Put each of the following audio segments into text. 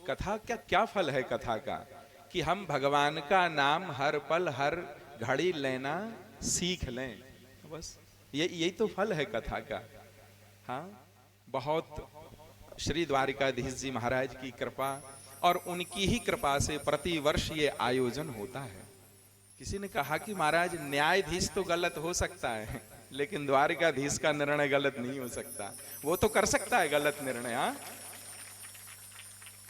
कथा क्या क्या फल है कथा का, कि हम भगवान का नाम हर पल हर घड़ी लेना सीख लें, बस यही तो फल है कथा का। हाँ, बहुत श्री द्वारिकाधीश जी महाराज की कृपा और उनकी ही कृपा से प्रतिवर्ष ये आयोजन होता है। किसी ने कहा कि महाराज न्यायाधीश तो गलत हो सकता है, लेकिन द्वारिकाधीश का निर्णय गलत नहीं हो सकता। वो तो कर सकता है गलत निर्णय, हाँ,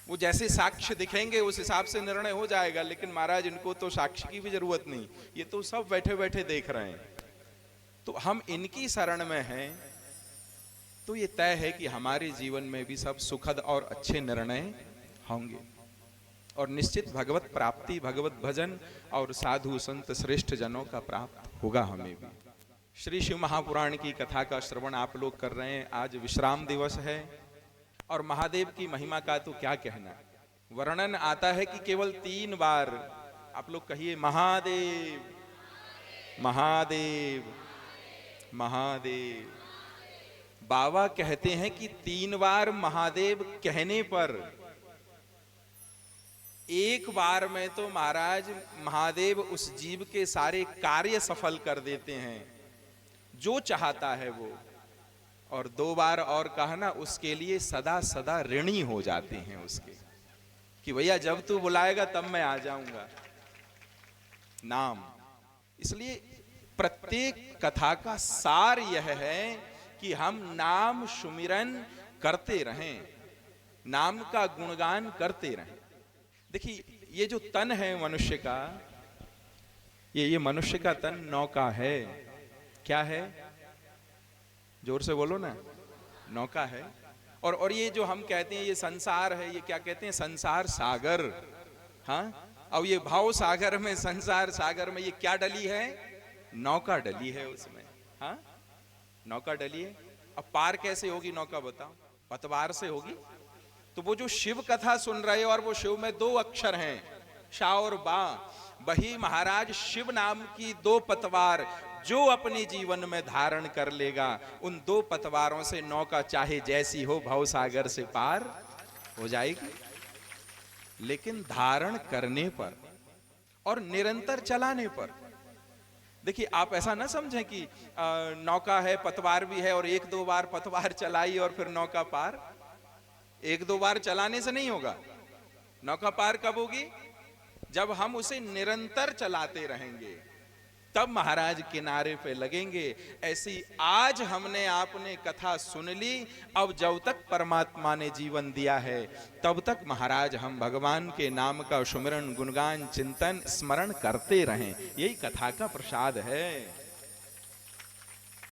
वो जैसे साक्ष्य दिखेंगे उस हिसाब से निर्णय हो जाएगा, लेकिन महाराज इनको तो साक्ष्य की भी जरूरत नहीं, ये तो सब बैठे बैठे देख रहे हैं। तो हम इनकी शरण में हैं, तो ये तय है कि हमारे जीवन में भी सब सुखद और अच्छे निर्णय होंगे, और निश्चित भगवत प्राप्ति, भगवत भजन और साधु संत श्रेष्ठ जनों का प्राप्त होगा हमें भी। श्री शिव महापुराण की कथा का श्रवण आप लोग कर रहे हैं। आज विश्राम दिवस है और महादेव की महिमा का तो क्या कहना। वर्णन आता है कि केवल 3 बार, आप लोग कहिए महादेव महादेव महादेव। बाबा कहते हैं कि 3 बार महादेव कहने पर एक बार में तो महाराज महादेव उस जीव के सारे कार्य सफल कर देते हैं, जो चाहता है वो। और 2 बार और कहा ना, उसके लिए सदा सदा ऋणी हो जाते हैं उसके, कि भैया जब तू बुलाएगा तब मैं आ जाऊंगा। नाम, इसलिए प्रत्येक कथा का सार यह है कि हम नाम सुमिरन करते रहें, नाम का गुणगान करते रहें। देखिए, ये जो तन है मनुष्य का, ये मनुष्य का तन नौका है। क्या है? जोर से बोलो ना, नौका है। और ये जो हम कहते हैं ये संसार है, ये क्या कहते हैं? संसार सागर। हाँ, अब ये भाव सागर में, संसार सागर में ये क्या डली है? नौका डली है उसमें। हाँ, नौका डली है। अब पार कैसे होगी नौका, बताओ? पतवार से होगी। तो वो जो शिव कथा सुन रहे हो, और वो शिव में 2 अक्षर हैं, शा और बा, वही महाराज शिव नाम की 2 पतवार जो अपने जीवन में धारण कर लेगा, उन 2 पतवारों से नौका चाहे जैसी हो भवसागर से पार हो जाएगी। लेकिन धारण करने पर और निरंतर चलाने पर। देखिए, आप ऐसा ना समझें कि नौका है, पतवार भी है, और 1-2 बार पतवार चलाई और फिर नौका पार। 1-2 बार चलाने से नहीं होगा। नौका पार कब होगी? जब हम उसे निरंतर चलाते रहेंगे, तब महाराज किनारे पे लगेंगे। ऐसी आज हमने आपने कथा सुन ली, अब जब तक परमात्मा ने जीवन दिया है तब तक महाराज हम भगवान के नाम का सुमिरन, गुणगान, चिंतन, स्मरण करते रहें। यही कथा का प्रसाद है।